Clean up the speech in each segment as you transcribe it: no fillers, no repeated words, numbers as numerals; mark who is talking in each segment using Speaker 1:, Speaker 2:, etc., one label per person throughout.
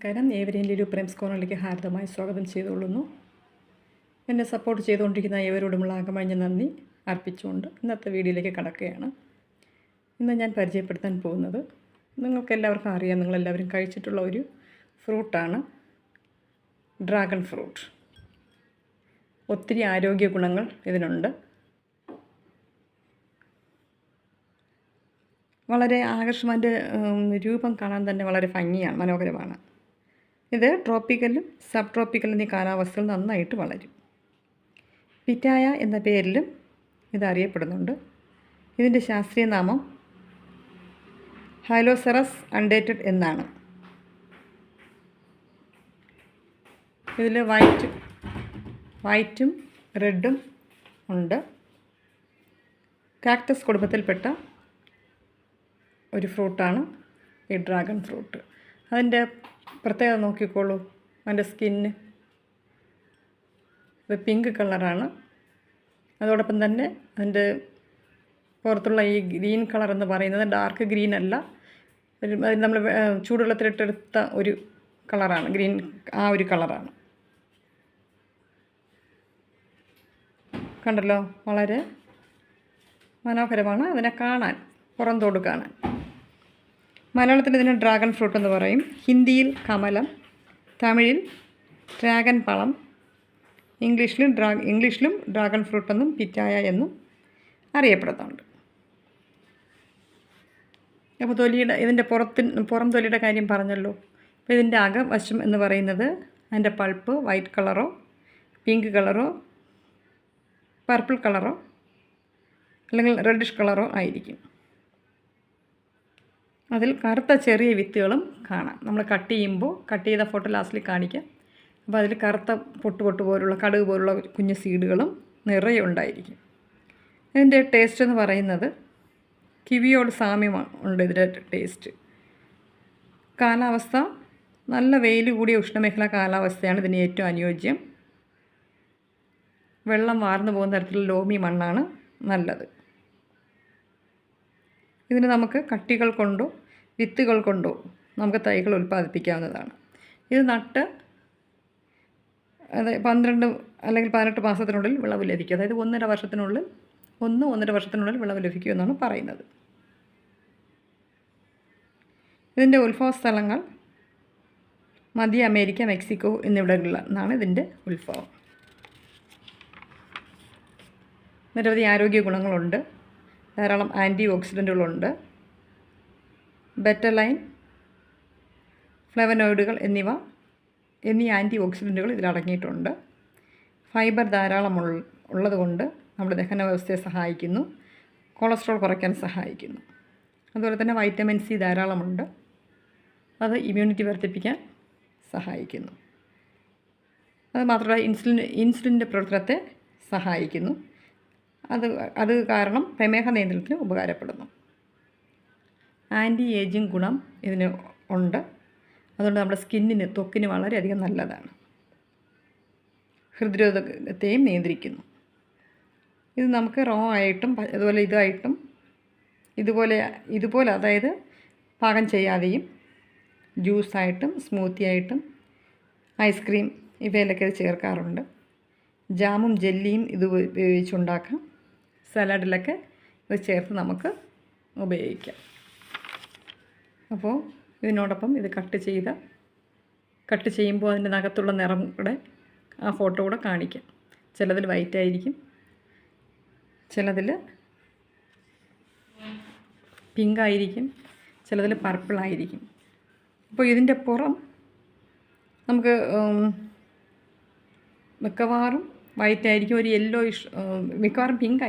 Speaker 1: നമസ്കാരം. ഏവരെയും ലിലു പ്രേംസ് കോർണറിലേക്ക് ഹാർദമായി സ്വാഗതം ചെയ്തുകൊള്ളുന്നു. എന്നെ സപ്പോർട്ട് ചെയ്തുകൊണ്ടിരിക്കുന്ന ഏവരോടുമുള്ള ആകമഴിഞ്ഞ നന്ദി അർപ്പിച്ചുകൊണ്ട് ഇന്നത്തെ വീഡിയോയിലേക്ക് കടക്കുകയാണ്. ഇന്ന് ഞാൻ പരിചയപ്പെടുത്താൻ പോകുന്നത് നിങ്ങൾക്കെല്ലാവർക്കും അറിയാം, നിങ്ങളെല്ലാവരും കഴിച്ചിട്ടുള്ള ഒരു ഫ്രൂട്ടാണ് ഡ്രാഗൺ ഫ്രൂട്ട്. ഒത്തിരി ആരോഗ്യ ഗുണങ്ങൾ ഇതിനുണ്ട്. വളരെ ആകർഷകമായ രൂപം കാണാൻ തന്നെ വളരെ ഭംഗിയാണ്, മനോഹരമാണ്. ഇത് ട്രോപ്പിക്കലും സബ് ട്രോപ്പിക്കൽ എന്നീ കാലാവസ്ഥയിൽ നന്നായിട്ട് വളരും. പിറ്റായ എന്ന പേരിലും ഇത് അറിയപ്പെടുന്നുണ്ട്. ഇതിൻ്റെ ശാസ്ത്രീയ നാമം ഹൈലോസെറസ് അൺഡേറ്റഡ് എന്നാണ്. ഇതിൽ വൈറ്റും റെഡും ഉണ്ട്. കാക്ടസ് കുടുംബത്തിൽപ്പെട്ട ഒരു ഫ്രൂട്ടാണ് ഈ ഡ്രാഗൺ ഫ്രൂട്ട്. അതിൻ്റെ പ്രത്യേകത നോക്കിക്കോളൂ. അതിൻ്റെ സ്കിന്ന് ഇത് പിങ്ക് കളറാണ്. അതോടൊപ്പം തന്നെ അതിൻ്റെ പുറത്തുള്ള ഈ ഗ്രീൻ കളർ എന്ന് പറയുന്നത് ഡാർക്ക് ഗ്രീൻ അല്ല, നമ്മൾ ചൂടുവെള്ളത്തിലിട്ടെടുത്ത ഒരു കളറാണ്. ഗ്രീൻ ആ ഒരു കളറാണ്. കണ്ടല്ലോ, വളരെ മനോഹരമാണ് അതിനെ കാണാൻ, പുറംതോട് കാണാൻ. മലയാളത്തിൽ ഇതിന് ഡ്രാഗൺ ഫ്രൂട്ട് എന്ന് പറയും. ഹിന്ദിയിൽ കമലം, തമിഴിൽ ഡ്രാഗൺ പഴം, ഇംഗ്ലീഷിലും ഡ്രാഗൺ ഫ്രൂട്ട് എന്നും പിറ്റായ എന്നും അറിയപ്പെടുന്നുണ്ട്. അപ്പോൾ ഇതിൻ്റെ പുറം തൊലിയുടെ കാര്യം പറഞ്ഞല്ലോ. അപ്പോൾ ഇതിൻ്റെ അകവശം എന്ന് പറയുന്നത് അതിൻ്റെ പൾപ്പ് വൈറ്റ് കളറോ പിങ്ക് കളറോ പർപ്പിൾ കളറോ അല്ലെങ്കിൽ റെഡിഷ് കളറോ ആയിരിക്കും. അതിൽ കറുത്ത ചെറിയ വിത്തുകളും കാണാം. നമ്മൾ കട്ട് ചെയ്ത ഫോട്ടോ ലാസ്റ്റിൽ കാണിക്കാം. അപ്പോൾ അതിൽ കറുത്ത പൊട്ട് പോലുള്ള കടുക് പോലുള്ള കുഞ്ഞു സീഡുകളും നിറയെ ഉണ്ടായിരിക്കും. ഇതിൻ്റെ ടേസ്റ്റ് എന്ന് പറയുന്നത് കിവിയോട് സാമ്യമുണ്ട് ഇതിൻ്റെ ടേസ്റ്റ്. കാലാവസ്ഥ നല്ല വെയിൽ കൂടിയ ഉഷ്ണമേഖലാ കാലാവസ്ഥയാണ് ഇതിന് ഏറ്റവും അനുയോജ്യം. വെള്ളം വാർന്നു പോകുന്ന തരത്തിലുള്ള ലോമി മണ്ണാണ് നല്ലത്. ഇതിന് നമുക്ക് കട്ടികൾ കൊണ്ടോ വിത്തുകൾ കൊണ്ടോ നമുക്ക് തൈകൾ ഉൽപ്പാദിപ്പിക്കാവുന്നതാണ്. ഇത് നട്ട് 12 അല്ലെങ്കിൽ 18 മാസത്തിനുള്ളിൽ വിളവ് ലഭിക്കും. അതായത് 1.5 വർഷത്തിനുള്ളിൽ വിളവ് ലഭിക്കുമെന്നാണ് പറയുന്നത്. ഇതിൻ്റെ ഉത്ഭവസ്ഥലങ്ങൾ മധ്യ അമേരിക്ക, മെക്സിക്കോ എന്നിവിടങ്ങളിൽ നിന്നാണ് ഇതിൻ്റെ ഉത്ഭവം. നിരവധി ആരോഗ്യ ഗുണങ്ങളുണ്ട്. ധാരാളം ആൻറ്റി ഓക്സിഡൻറ്റുകളുണ്ട്. ബെറ്റലൈൻ, ഫ്ലേവനോയിഡുകൾ എന്നീ ആൻറ്റി ഓക്സിഡൻറ്റുകൾ ഇതിലടങ്ങിയിട്ടുണ്ട്. ഫൈബർ ധാരാളം ഉള്ളതുകൊണ്ട് നമ്മുടെ ദഹന വ്യവസ്ഥയെ സഹായിക്കുന്നു. കൊളസ്ട്രോൾ കുറയ്ക്കാൻ സഹായിക്കുന്നു. അതുപോലെ തന്നെ വൈറ്റമിൻ സി ധാരാളമുണ്ട്. അത് ഇമ്മ്യൂണിറ്റി വർദ്ധിപ്പിക്കാൻ സഹായിക്കുന്നു. അത് മാത്രമല്ല ഇൻസുലിൻ്റെ പ്രവർത്തനത്തെ സഹായിക്കുന്നു. അത് കാരണം പ്രമേഹ നിയന്ത്രണത്തിന് ഉപകാരപ്പെടുന്നു. ആൻറ്റി ഏജിങ് ഗുണം ഇതിന് ഉണ്ട്. അതുകൊണ്ട് നമ്മുടെ ത്വക്കിന് വളരെയധികം നല്ലതാണ്. ഹൃദ്രോഗത്തെയും നിയന്ത്രിക്കുന്നു. ഇത് നമുക്ക് റോ ആയിട്ടും അതുപോലെ ഇതുപോലെ അതായത് പാകം ചെയ്യാതെയും ജ്യൂസായിട്ടും സ്മൂത്തി ആയിട്ടും ഐസ്ക്രീം ഇവയിലൊക്കെ ഇത് ചേർക്കാറുണ്ട്. ജാമും ജെല്ലിയും ഇത് ഉപയോഗിച്ചുണ്ടാക്കാം. സലാഡിലൊക്കെ ഇത് ചേർത്ത് നമുക്ക് ഉപയോഗിക്കാം. അപ്പോൾ ഇതിനോടൊപ്പം ഇത് കട്ട് ചെയ്യുമ്പോൾ അതിൻ്റെ നകത്തുള്ള നിറം കൂടെ ആ ഫോട്ടോ കൂടെ കാണിക്കാം. ചിലതിൽ വൈറ്റ് ആയിരിക്കും, ചിലതിൽ പിങ്ക് ആയിരിക്കും, ചിലതിൽ പർപ്പിൾ ആയിരിക്കും. അപ്പോൾ ഇതിൻ്റെ പുറം നമുക്ക് മിക്കവാറും വൈറ്റ് ആയിരിക്കും, ഒരു യെല്ലോയിഷ്, മിക്കവാറും പിങ്ക്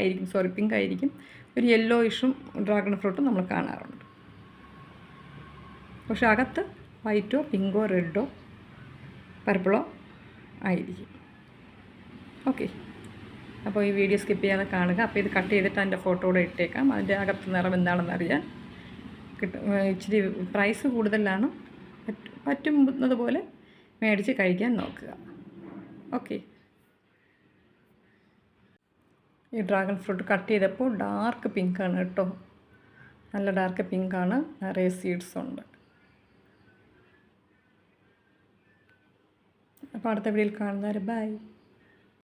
Speaker 1: ആയിരിക്കും, ഒരു യെല്ലോയിഷും ഡ്രാഗൺ ഫ്രൂട്ടും നമ്മൾ കാണാറുണ്ട്. പക്ഷെ അകത്ത് വൈറ്റോ പിങ്കോ റെഡോ പർപ്പിളോ ആയിരിക്കും. ഓക്കെ, അപ്പോൾ ഈ വീഡിയോ സ്കിപ്പ് ചെയ്യാതെ കാണുക. അപ്പോൾ ഇത് കട്ട് ചെയ്തിട്ട് അതിൻ്റെ ഫോട്ടോ കൂടെ ഇട്ടേക്കാം. അതിൻ്റെ അകത്ത് നിറം എന്താണെന്ന് അറിയാൻ ഇച്ചിരി പ്രൈസ് കൂടുതലാണ്. പറ്റുന്നത് പോലെ മേടിച്ച് കഴിക്കാൻ നോക്കുക. ഓക്കെ, ഈ ഡ്രാഗൺ ഫ്രൂട്ട് കട്ട് ചെയ്തപ്പോൾ ഡാർക്ക് പിങ്കാണ് കേട്ടോ. നല്ല ഡാർക്ക് പിങ്കാണ്. നിറയെ സീഡ്സ് ഉണ്ട്. അപ്പോൾ അടുത്ത വീഡിയോയിൽ കാണുന്നവരെ ബൈ.